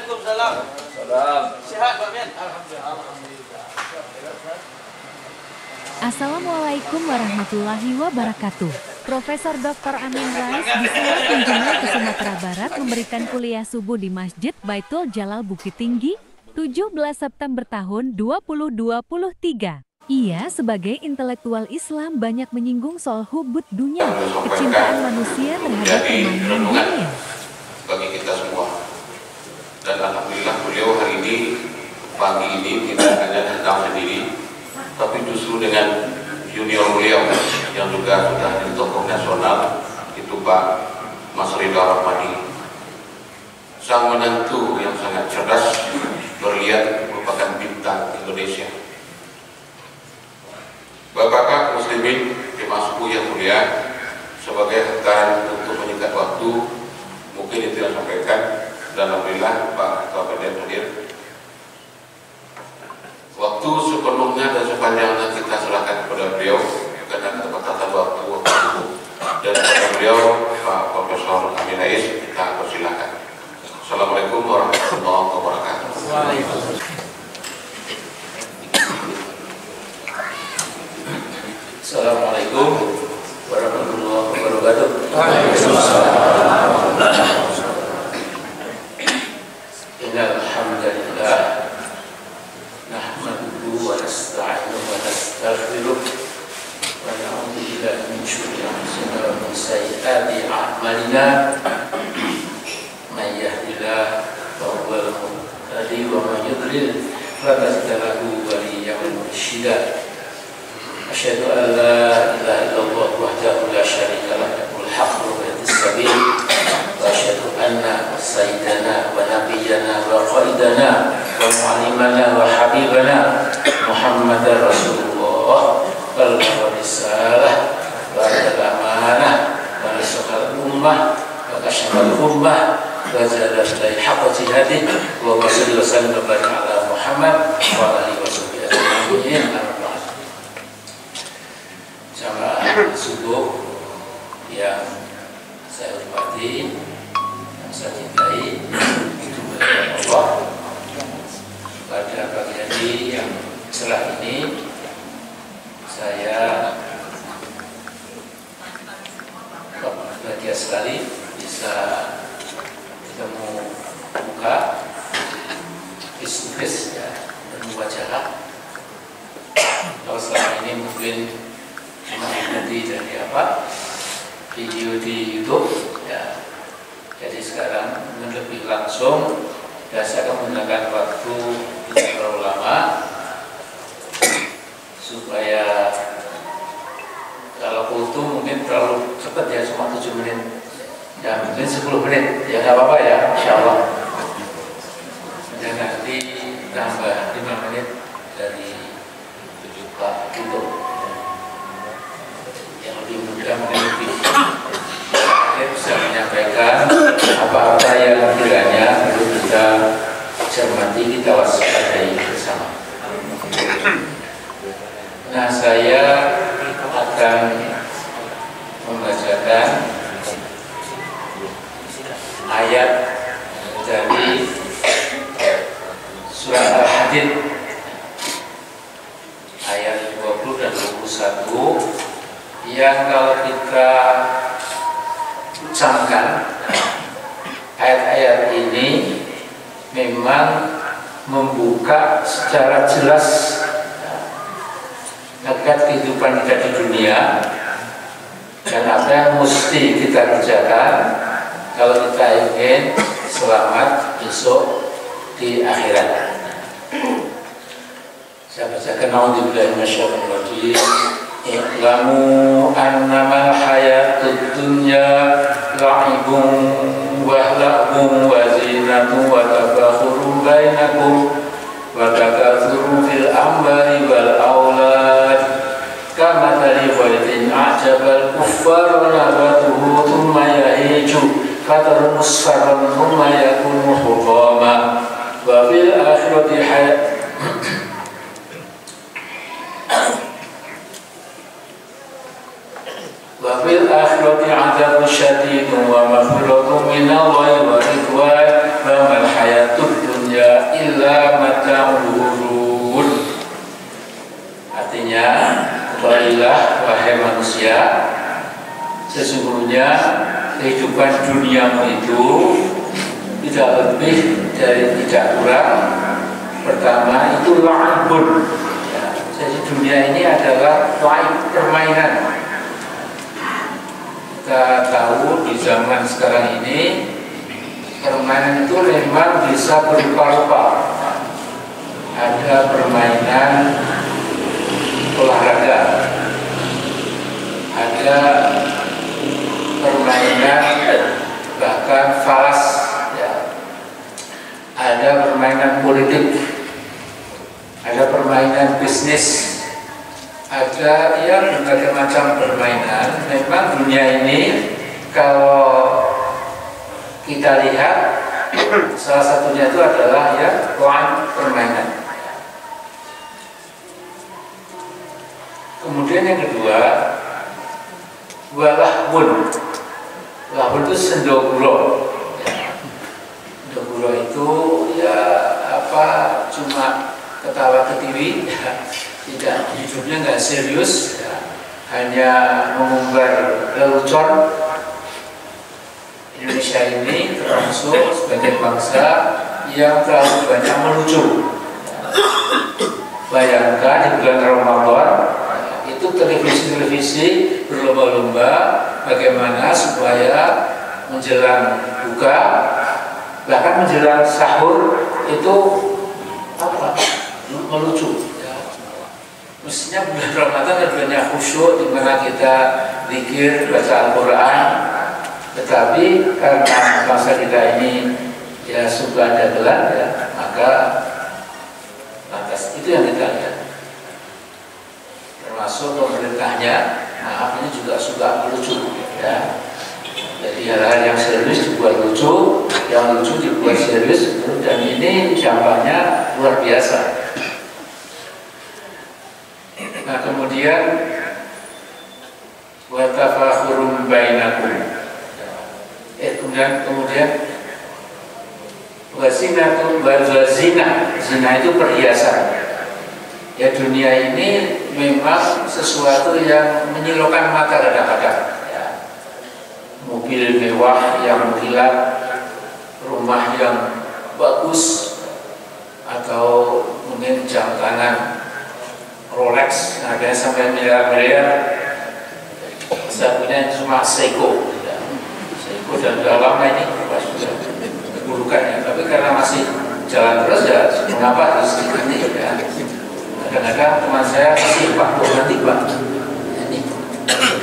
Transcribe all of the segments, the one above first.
Waalaikumsalam. Salam. Sehat Pak Mian? Alhamdulillah. Assalamualaikum warahmatullahi wabarakatuh. Profesor Dr. Amin Rais di Sela kunjungan ke Sumatera Barat memberikan kuliah subuh di Masjid Baitul Jalal Bukit Tinggi, 17 September tahun 2023. Ia sebagai intelektual Islam banyak menyinggung soal hubud dunia, kecintaan manusia terhadap permainan dunia. Bagi kita semua. Dan alhamdulillah beliau hari ini, pagi ini tidak hanya datang sendiri, tapi justru dengan junior beliau yang juga sudah jadi tokoh nasional, itu Pak Mas Ridha Rahmadi, sang menantu yang sangat cerdas, berlian, merupakan bintang Indonesia. Bapak-bapak muslimin, jemaah subuh yang mulia, sebagai hentakan untuk menyingkat waktu, mungkin itu yang sampaikan. Dan alhamdulillah Pak Ketua PDN hadir. Waktu sepenuhnya dan sepanjangnya kita serahkan kepada beliau karena keterbatasan waktu. Dan kepada beliau Pak Profesor Amin Rais kita persilakan. Assalamualaikum warahmatullahi wabarakatuh. Assalamualaikum warahmatullahi wabarakatuh. Innal hamdalillah nahmaduhu wa nasta'inuhu wa nastaghfiruh wa na'udzu billahi min shururi anfusina wa min sayyiati a'malina. May yahdihillahu fa huwal muhtadi wa may yudlil fala tajida lahu waliyyan mursyida. Asyhadu an la ilaha illallah wahdahu la syarika lah lahul haqqu wa yahdis sabil wa asyhadu anna sayyidana wa nabiyyana wa qaidana wa mu'allimana wa habibana Muhammadar Rasulullah wal risalah wa al-amanah wa nasahal ummah wa kashafal ummah wa zada fi haqqi jihadih wa sallallahu wa sallam ala Muhammad wa alihi wa sahbihi ajma'in. Jamaah subuh yang saya hormati, yang saya cintai, itu kepada Allah. Pada pagi hari yang cerah ini, saya bahagia sekali bisa ketemu muka, face to face ya, bertemu wajah. Kalau selama ini mungkin cuma nanti dari video di YouTube ya. Jadi sekarang lebih langsung dan saya akan menggunakan waktu tidak terlalu lama supaya kalau kultum mungkin terlalu cepat ya, cuma 7 menit ya, mungkin 10 menit ya, nggak apa-apa ya, insya Allah. Dan nanti tambah 5 menit dari Pak kultum yang lebih mudah, mungkin lebih bisa menyampaikan apa-apa yang kiranya perlu kita cermati, kita waspadai bersama. Nah, saya akan membacakan ayat dari surat Al-Hadid ayat 20 dan 21 yang kalau kita camkan ayat-ayat ini memang membuka secara jelas dekat kehidupan kita di dunia dan apa yang mesti kita kerjakan kalau kita ingin selamat besok di akhirat. Saya bacakan a'udzubillahi minasyaitonir rajim. I'lamu annamal hayatud dunya la'ibun wa lahwun wa zinatun wa tafakhurun bainakum wa takatsurun fil amwali wal aulad kamathali ghaithin a'jabal kuffar nabatuhu thumma yahiju fatarun musfarran thumma yakunu hutama wa fil akhirati wa fil akhirati 'adzabun syadidun wa maghfiratun minallahi wa ridwan wa mal hayatud illa mata'ul ghurur. Artinya, ketahuilah wahai manusia, sesungguhnya kehidupan duniamu itu tidak lebih dari tidak kurang. Pertama itu la'ibun. Ya, jadi dunia ini adalah la'ib, permainan. Kita tahu di zaman sekarang ini permainan itu memang bisa berupa-rupa. Ada permainan olahraga, ada permainan bahkan falas, ya. Ada permainan politik, ada permainan bisnis, ada ya berbagai macam permainan. Memang dunia ini kalau kita lihat salah satunya itu adalah ya permainan. Kemudian yang kedua, walahbun. Lahbun itu sendoguro. Sendoguro itu ya cuma ketawa ketiwi, ya. Tidak, hidupnya nggak serius, ya. Hanya mengumbar lelucon. Indonesia ini termasuk sebagai bangsa yang terlalu banyak melucu. Bayangkan di bulan Ramadan itu televisi berlomba-lomba bagaimana supaya menjelang buka bahkan menjelang sahur itu melucu. Mestinya bulan Ramadan banyak khusyuk di mana kita zikir, baca Al-Quran, tetapi karena bangsa kita ini ya suka ada gelar, ya, maka lantas itu yang kita lihat. Termasuk pemerintahnya, maaf ini juga suka melucu, ya. Jadi hal-hal yang serius dibuat lucu, yang lucu dibuat serius, dan ini dampaknya luar biasa. Nah kemudian wa tafakhurum bainakum. Kemudian wazinatun wazina. Zina itu perhiasan. Ya dunia ini memang sesuatu yang menyilaukan mata kadang-kadang. Ya. Mobil mewah yang mengkilap, rumah yang bagus, atau mungkin jam tangan Rolex harganya sampai miliar-miliar. Saya punya cuma Seiko. Seiko dan sudah lama ini sudah keburukan, ya. Tapi karena masih jalan terus ya mengapa harus diganti, ya. Kadang-kadang teman saya kasih Pak, nanti Pak ini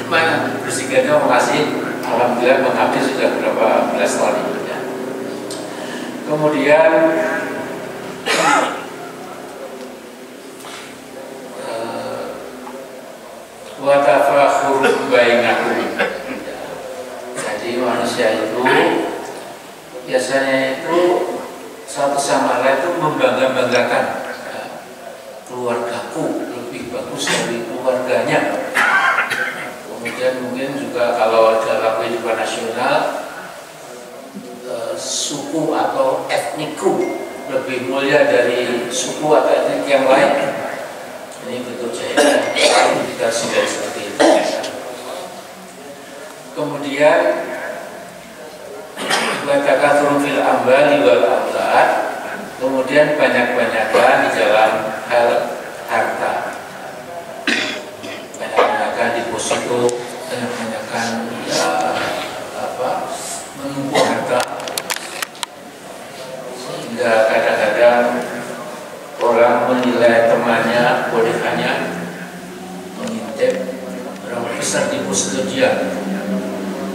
mana bersihkannya mau kasih, alhamdulillah menghabis sudah berapa belas tahun ini, ya. Kemudian wa tafakhurun bainakum. Jadi manusia itu biasanya itu satu sama lain itu membangga-banggakan, ya, keluargaku lebih bagus dari keluarganya. Kemudian mungkin juga kalau dalam kehidupan nasional suku atau etnikku lebih mulia dari suku atau etnik yang lain. Ini bentuk jahiliyah, kita sudah seperti itu. Kemudian watakatsuru fil amwali wal aulad. Kemudian banyak-banyakan di dalam hal harta. Banyak-banyakan deposito, banyak-banyakan menumpuk harta. Sehingga kadang-kadang orang menilai temannya boleh hanya mengintip berapa besar deposito dia.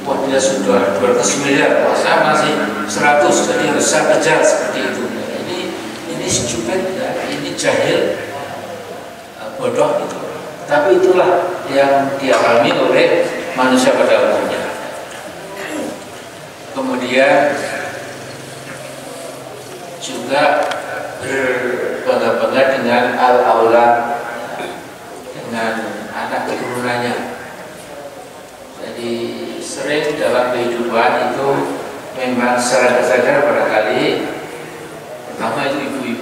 Wah dia sudah 200 miliar, wah saya masih 100, jadi harus saya kejar seperti itu. Ini stupid, ya. Ini jahil, bodoh itu. Tapi itulah yang dialami oleh manusia pada umumnya. Kemudian juga berbangga-bangga dengan al-aulad, dengan anak keturunannya. Jadi sering dalam kehidupan itu memang secara sadar barangkali pertama itu ibu-ibu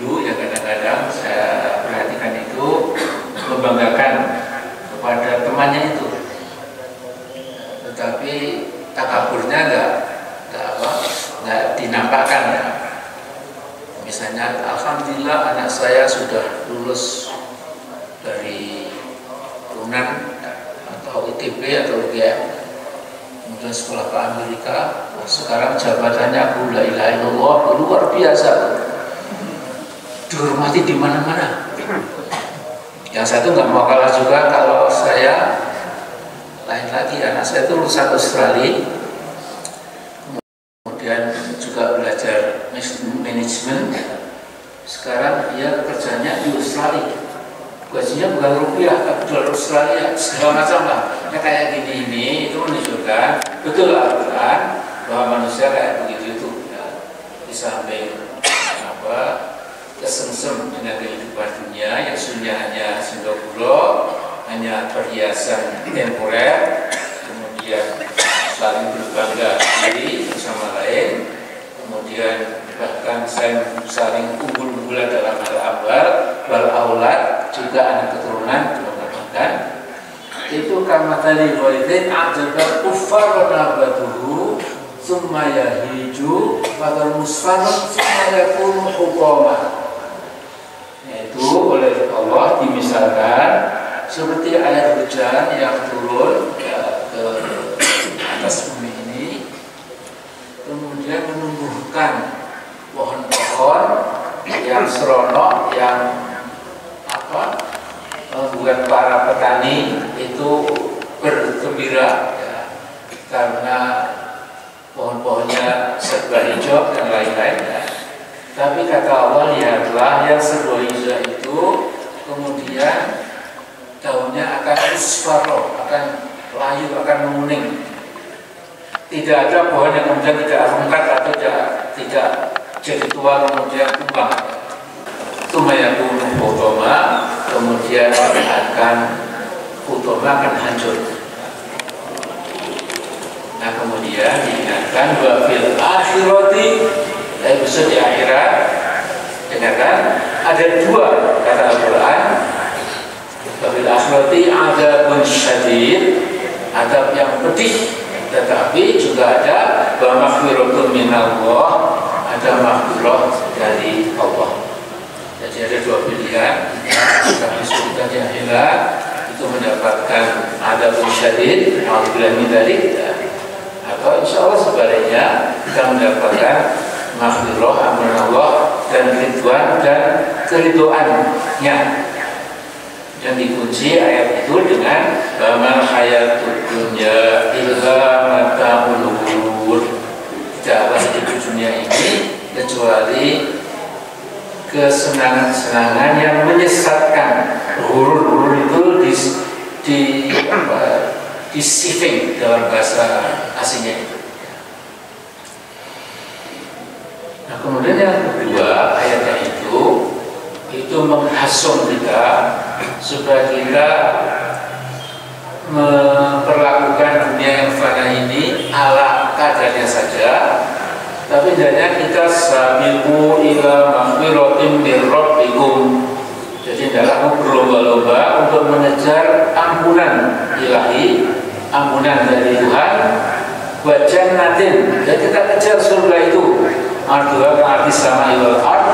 Misalnya, alhamdulillah anak saya sudah lulus dari Unan atau ITB atau UGM, kemudian sekolah ke Amerika, sekarang jabatannya la ilaha illallah, luar biasa, dihormati di mana-mana. Yang satu nggak mau kalah juga, kalau saya lain lagi, anak saya itu lulusan Australia, kemudian juga belajar manajemen. Sekarang dia kerjanya di Australia, gajinya bukan rupiah, tapi dolar Australia, segala macam lah. Ya kayak gini ini, itu menunjukkan betul aturan bahwa manusia kayak begitu itu, ya. Di samping apa kesengsem dengan kehidupan dunia yang sunya hanya sindok-bulok, hanya perhiasan temporer, kemudian saling berbangga diri bersama lain, kemudian bahkan saling unggul-unggulan dalam hal amal, wal aulad, juga anak keturunan dikembangkan. Itu kama tadi walidin adzaba kuffar wa nabatuhu summa yahiju wa musfanun summa yakunu hukama. Yaitu oleh Allah dimisalkan seperti air hujan yang turun ya, ke atas bumi ini, kemudian menumbuhkan pohon-pohon yang seronok, yang membuat para petani itu bergembira ya, karena pohon-pohonnya serba hijau dan lain-lain ya. Tapi kata Allah, lihatlah yang serba hijau itu kemudian daunnya akan musfaro, akan layu, akan menguning. Tidak ada pohon yang kemudian tidak rungkat atau tidak jadi tua kemudian tumbang. Tumayakun hutoma, kemudian akan hancur. Nah kemudian diingatkan bahwa fil akhirati, episode di akhirat, dengarkan, ada dua kata Al-Quran. Fil akhirati adzabun syadid, adab yang pedih, tetapi juga ada bahwa maghfiratun minallah, ada maghfirah dari Allah. Jadi ada dua pilihan, kami sebutkan di akhirat itu mendapatkan adzabun syadid, alhamdulillah min dzalik, atau insya Allah sebaliknya kita mendapatkan maghfirah amin Allah dan ridwan dan keridhoannya. Dan dikunci ayat itu dengan bamal hayatud dunya illa mata'ul ghurur. Tidaklah hidup dunia ini kecuali kesenangan-senangan yang menyesatkan. Ghurur itu deceiving dalam bahasa asingnya itu. Nah kemudian yang kedua, ayatnya itu menghasung kita supaya kita memperlakukan dunia yang fana ini ala kadarnya saja, tapi hendaknya kita sabiqu ila maghfiratin min rabbikum. Jadi hendaklah berlomba-lomba untuk mengejar ampunan ilahi, ampunan dari Tuhan, wa jannatin. Dan kita kejar surga itu, arduha ka'ardis samai wal ard,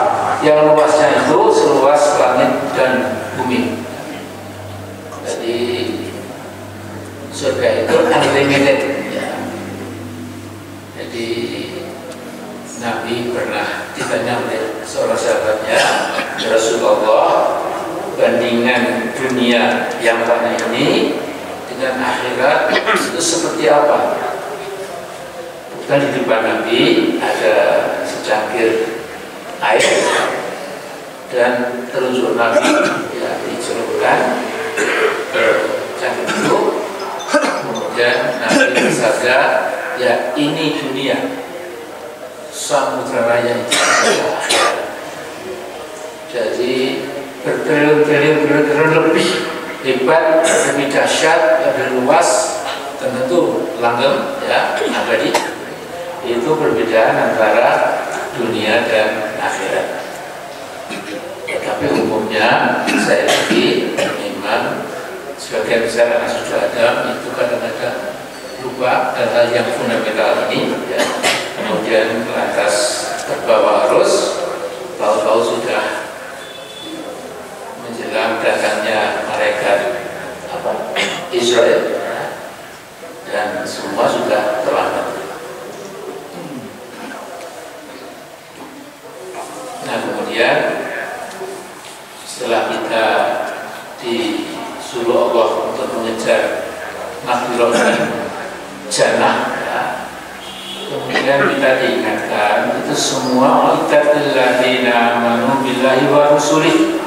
yang luasnya itu seluas langit dan bumi. Jadi surga itu unlimited ya. Jadi Nabi pernah ditanya oleh seorang sahabatnya, Rasulullah, bandingan dunia yang fana ini dengan akhirat itu seperti apa? Dan di depan Nabi ada secangkir air dan telunjuk Nabi ya dicelupkan ke cangkir itu, kemudian Nabi bersabda, ya ini dunia, samudra raya itu adalah akhirat. Jadi bertriliun lebih hebat, lebih dahsyat, lebih luas, tentu langgeng ya abadi. Itu perbedaan antara dunia dan akhirat. Tapi umumnya saya lagi memang sebagian besar anak cucu Adam itu kadang-kadang lupa hal-hal yang fundamental ini ya. Kemudian lantas terbawa arus, tahu sudah menjelang datangnya mereka Israel, dan semua sudah terlambat. Nah, kemudian setelah kita disuruh Allah untuk mengejar makhluk jannah, ya, kemudian kita diingatkan itu semua itatilladina amanu billahi wa rusulih,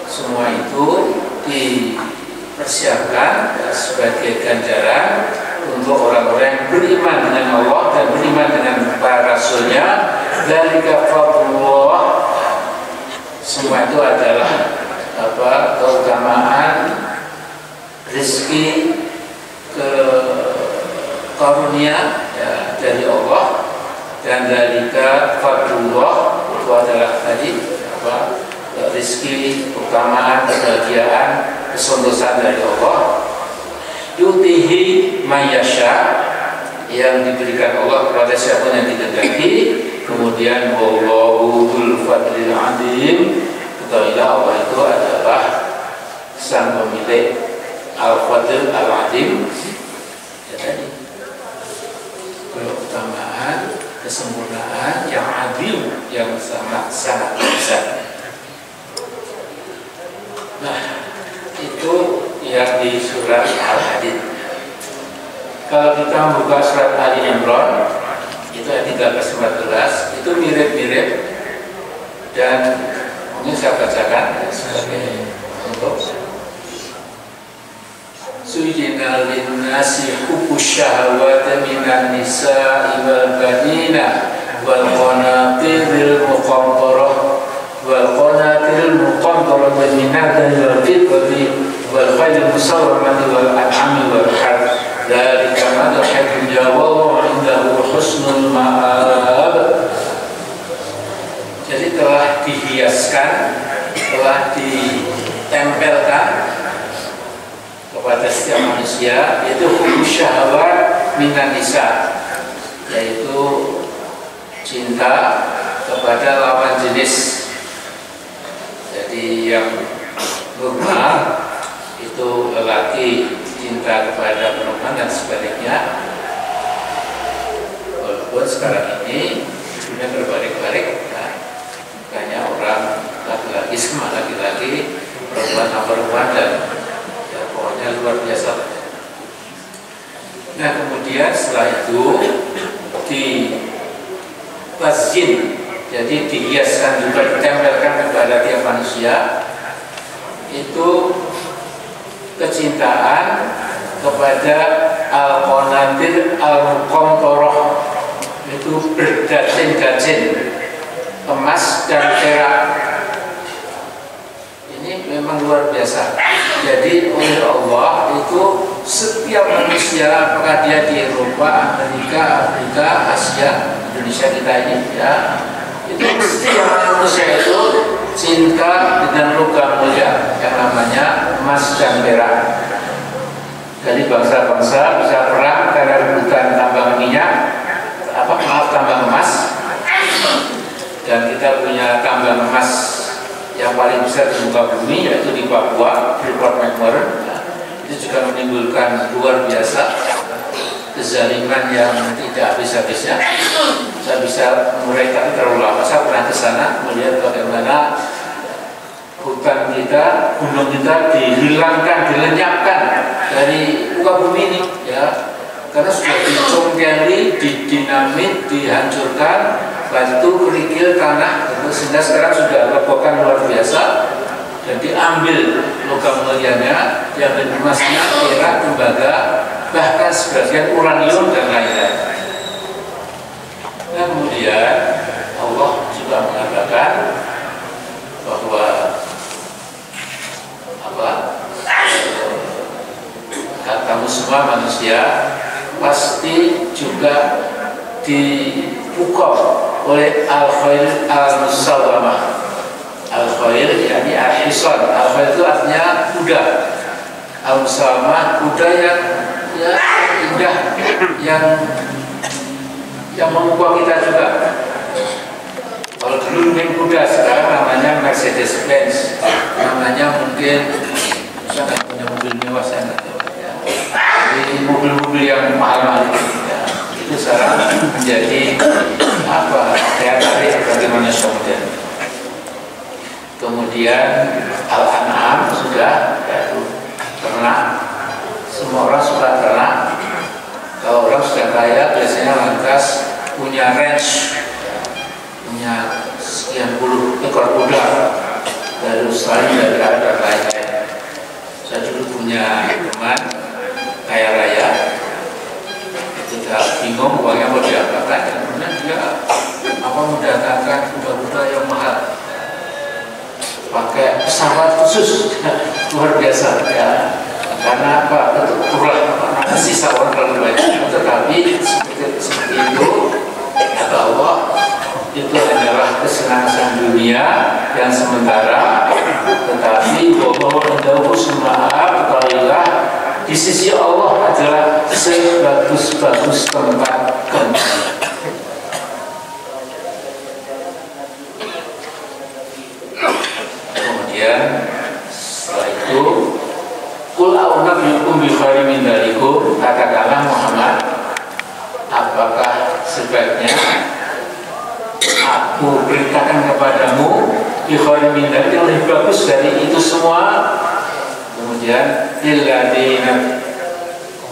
semua itu dipersiapkan sebagai ganjaran untuk orang-orang yang beriman dengan Allah dan beriman dengan para rasulnya. Dzalika fadlullah, semua itu adalah keutamaan, rezeki, karunia ya, dari Allah. Dan dzalika fadlullah itu adalah tadi rezeki, keutamaan, kebahagiaan, kesungguhan dari Allah. Yutihi mayasya, yang diberikan Allah kepada siapa yang dikehendaki. Kemudian wallahu dzul fadlil adzim, ketahuilah Allah itu adalah sang pemilik al-fadl al-adzim, ya tadi keutamaan, kesempurnaan yang adil, yang sangat besar. Nah, itu yang di surat Al-Hadid. Kalau kita buka surat Ali Imran, itu ayat 13-14, itu mirip-mirip, dan mungkin saya bacakan sebagai untuk Sujina linnasi hubbus syahawati minan nisa'i wal banina wal qanatiril muqantarah wal qanatiril muqantarah minad wal fiddati wal khaylil musawwamati wal an'ami wal harth. Dzalika madhhabul jawab indahu husnul ma'ab. Jadi telah dihiaskan, telah ditempelkan kepada setiap manusia, yaitu hubbus syahawat minan nisa, yaitu cinta kepada lawan jenis. Jadi yang normal itu lelaki cinta kepada perempuan dan sebaliknya. Walaupun sekarang ini dunia berbalik-balik, makanya orang laki-laki sama laki-laki, perempuan sama perempuan, dan ya pokoknya luar biasa. Nah, kemudian setelah itu ditazyin, jadi dihiaskan juga, ditempelkan kepada tiap manusia itu kecintaan kepada al-qanatir al-muqantarah, itu berdajin-dajin emas dan perak. Ini memang luar biasa. Jadi oleh Allah itu setiap manusia, apakah dia di Eropa, Amerika, Afrika, Asia, Indonesia kita ini, ya, itu setiap manusia itu cinta dengan logam mulia yang namanya emas dan perak. Jadi bangsa-bangsa bisa perang karena rebutan tambang minyak, tambang emas. Dan kita punya tambang emas yang paling besar di muka bumi, yaitu di Papua, Freeport McMoran. Itu juga menimbulkan luar biasa kezaliman yang tidak habis-habisnya. Saya bisa mereka terlalu lama. Saya pernah ke sana melihat bagaimana hutan kita, gunung kita dihilangkan, dilenyapkan dari muka bumi ini, ya, karena sudah dicongkeli, didinamit, dihancurkan, batu, kerikil, tanah, sehingga sekarang sudah lebokan luar biasa, dan diambil logam mulianya, diambil emasnya, perak, tembaga, bahkan sebagian uranium dan lain-lain. Nah, kemudian Allah juga mengatakan bahwa kamu semua manusia pasti juga dipukul oleh al-khair al-musawwamah. Al-khair yakni al-hisan. Al-khair itu artinya kuda. Al-musawwamah kuda yang indah, yang memukul kita juga. Kalau dulu main kuda, sekarang namanya Mercedes-Benz, namanya mungkin saya nggak punya mobil mewah, saya nggak tahu ya. Jadi mobil-mobil yang mahal-mahal ya, itu sekarang menjadi apa daya tarik bagaimana modern. Kemudian Al-An'am sudah yaitu ternak, semua orang suka ternak. Kalau orang sudah kaya biasanya lantas punya ranch, punya sekian puluh ekor kuda dari Australia, dari dan lain-lain. Saya dulu punya teman kaya raya, kita bingung uangnya mau diapakan, kemudian dia mendatangkan kuda-kuda yang mahal, pakai pesawat khusus luar biasa ya. Karena apa? Karena sisa orang terlalu banyak. Tetapi seperti itu kata Allah, itu adalah kesenangan dunia yang sementara. Tetapi bahwa jauh semua ketahuilah di sisi Allah adalah sebagus-bagus tempat kembali. Kemudian setelah itu, Qul a'udzubikum bi khairin min dzalikum, katakanlah Muhammad, apakah sebaiknya aku beritakan kepadamu bi khairin min dzalik yang lebih bagus dari itu semua. Kemudian lilladzina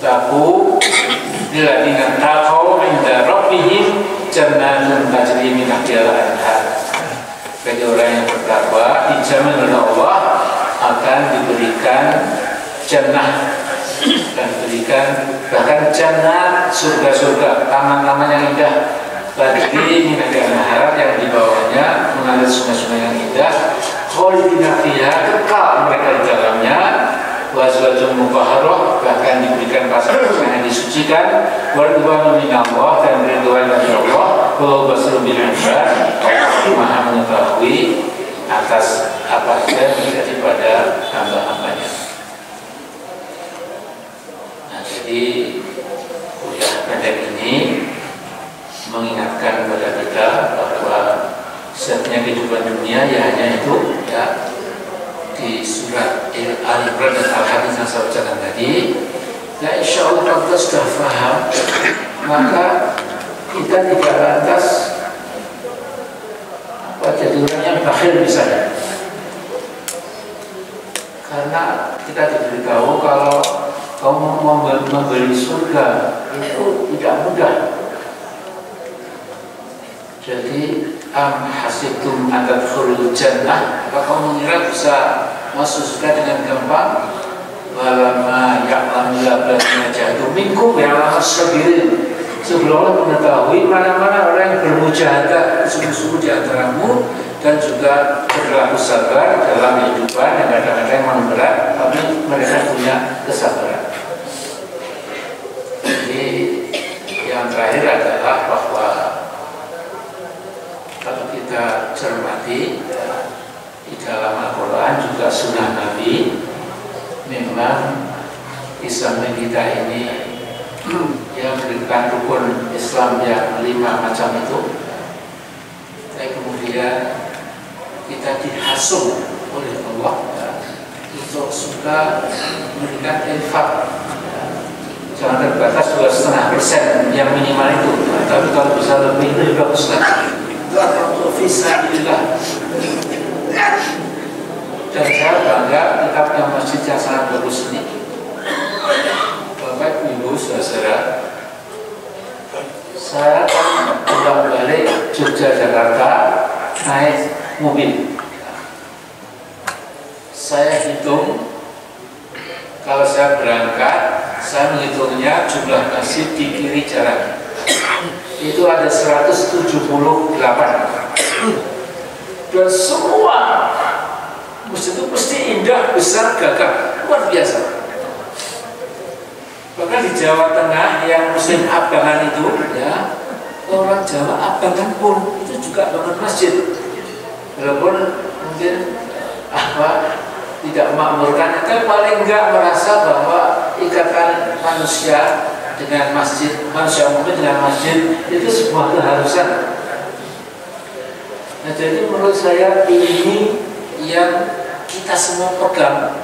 taqaw inda rabbihim jannatun tajri min tahtiha al-anhar. Bagi orang yang bertakwa dijamin oleh Allah akan diberikan jannah, dan diberikan bahkan jannah, surga-surga, taman-taman yang indah, tajri min tahtiha al-anhar, yang di bawahnya mengalir sungai-sungai yang indah, khalidina fiha, kekal mereka di dalamnya, wa azwajun mutahharah, bahkan diberikan pasangan yang disucikan, wa ridwanun minallah, dan ridwan dari Allah, wallahu basirun bil ibad, Allah Maha mengetahui atas apa yang terjadi pada hamba-hambanya. Nah, jadi kuliah pendek ini mengingatkan kepada kita bahwa setiap kehidupan dunia ya hanya itu ya. Di surat Al-Imran dan Al-Hadid yang saya bacakan tadi, ya insya Allah kalau kita sudah paham, maka kita tidak lantas jadi orang yang bakhil misalnya. Karena kita diberitahu kalau kamu membeli surga itu tidak mudah. Jadi hasibtum an tadkhulul jannah, apa kamu mengira bisa masuk surga dengan gampang? Walamma ya'lamul ladzina jahadu minkum ya'lamus sabirin. Sebelum Allah mengetahui mana-mana orang yang bermujahadah sungguh-sungguh di antaramu dan juga berlaku sabar dalam kehidupan yang kadang-kadang memang berat, tapi mereka punya kesabaran. Jadi yang terakhir adalah bahwa kalau kita cermati di dalam Al-Quran juga sunnah Nabi, memang Islam kita ini yang berikan rukun Islam yang 5 macam itu, dan kemudian kita dihasung oleh Allah ya, untuk suka memberikan infak ya. Jangan terbatas 2,5% yang minimal itu, nah, tapi kalau bisa lebih itu juga bagus lagi. Itu akan untuk fisabilillah. Dan saya bangga kita punya masjid yang sangat bagus ini. Bapak Ibu saudara, saya kan bolak-balik Jogja Jakarta naik mobil. Saya hitung, kalau saya berangkat, saya menghitungnya jumlah masjid di kiri jalan itu ada 178, dan semua masjid itu pasti indah, besar, gagah, luar biasa. Bahkan di Jawa Tengah yang muslim abangan itu ya, orang Jawa abangan pun itu juga bangun masjid, walaupun mungkin tidak memakmurkan, itu paling enggak merasa bahwa ikatan manusia dengan masjid, manusia mungkin dengan masjid itu sebuah keharusan. Nah, jadi menurut saya ini yang kita semua pegang.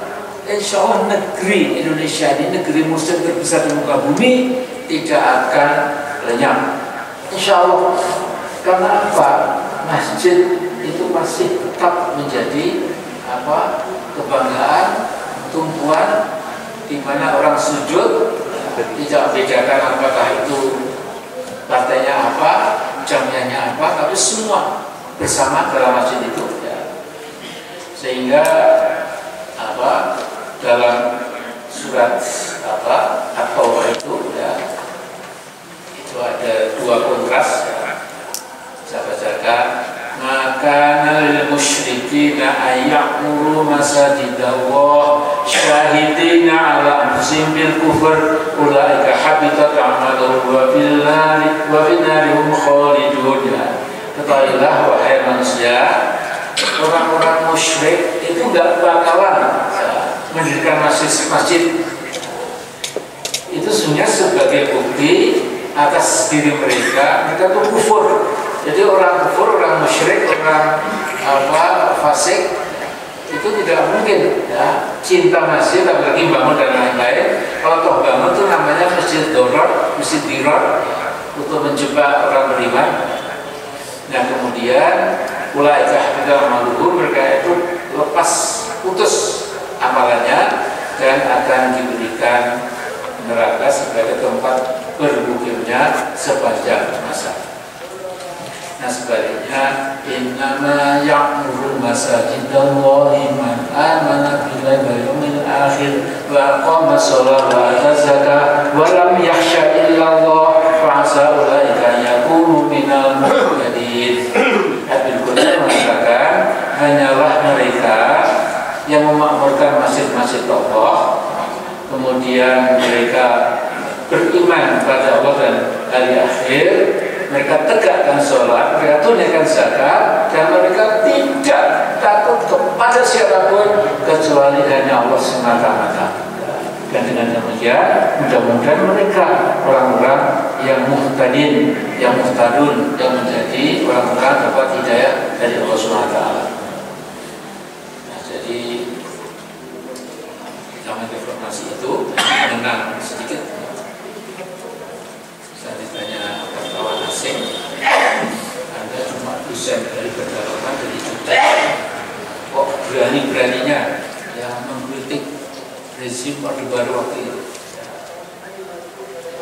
Insya Allah negeri Indonesia ini, negeri Muslim terbesar di muka bumi, tidak akan lenyap. Insya Allah. Karena apa? Masjid itu masih tetap menjadi kebanggaan, tumpuan di mana orang sujud, tidak bedakan apakah itu partainya apa, jamiahnya apa, tapi semua bersama dalam masjid itu. Ya. Sehingga dalam surat At-Taubah itu ya, itu ada dua kontras. Ya. Saya bacakan, maka lil musyrikina ayyamuru masajidallah syahidina ala anfusihim bil kufr ulaika habitat a'maluhum wa fil nari hum khalidun. Ketahuilah wahai manusia, orang-orang musyrik itu enggak bakalan mendirikan masjid. Itu sebenarnya sebagai bukti atas diri mereka tuh kufur. Jadi orang kufur, orang musyrik, orang fasik itu tidak mungkin ya, cinta masjid apalagi bangun dan lain-lain. Kalau toh bangun itu namanya masjid doror, masjid diror untuk menjebak orang beriman. Nah kemudian ulaika habitat a'maluhum, mereka itu lepas putus amalannya dan akan diberikan neraka sebagai tempat bermukimnya sepanjang masa. Nah sebaliknya, innama ya'muru masajidallahi man amana billahi wal yawmil akhir wa aqama sholata wa ata zakata wa lam yakhsha illallah fa asa ulaika yakunu minal muhtadin. Habib Qudus mengatakan, hanyalah mereka yang memakmurkan masjid-masjid Allah, kemudian mereka beriman pada Allah dan hari akhir, mereka tegakkan sholat, mereka tunaikan zakat, dan mereka tidak takut kepada siapapun kecuali hanya Allah semata-mata. Dan dengan demikian, mudah-mudahan mereka orang-orang yang muhtadin, yang muhtadun, yang menjadi orang-orang dapat hidayah dari Allah SWT. Nah, jadi zaman reformasi itu mengenang sedikit. Saya ditanya wartawan asing, Anda cuma dosen dari pedalaman dari Jogja, kok berani-beraninya yang mengkritik rezim Orde Baru waktu itu?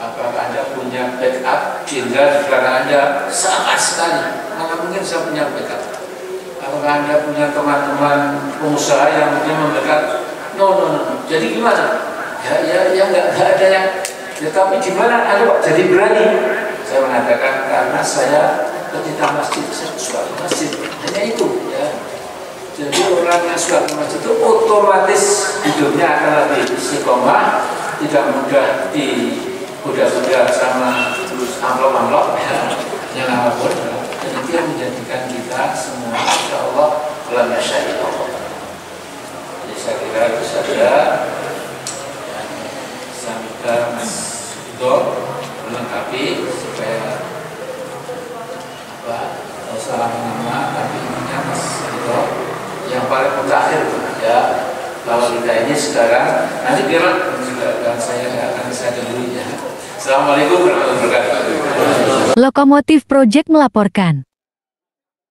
Apakah Anda punya backup jenderal di belakang Anda? Sama sekali. Mana mungkin saya punya backup? Apakah Anda punya teman-teman pengusaha yang mungkin membackup? No. Jadi gimana? Ya nggak ada yang. Ya, tapi gimana Anda kok jadi berani? Saya mengatakan karena saya ketika masjid, saya suka masjid, hanya itu ya. Jadi orang yang suka masjid itu otomatis hidupnya akan lebih istiqomah, tidak mudah digoda-goda sama amplop-amplop yang apapun. Dan itu yang menjadikan kita semua insya Allah dalam masyarakat Allah. Jadi saya kira itu saja. Saya minta Mas Ito melengkapi supaya salah nama, tapi intinya Mas Ito yang paling mutakhir ya, bahwa kita ini sekarang nanti biar juga saya akan dulu ya. Assalamualaikum warahmatullahi wabarakatuh. Lokomotif Project melaporkan.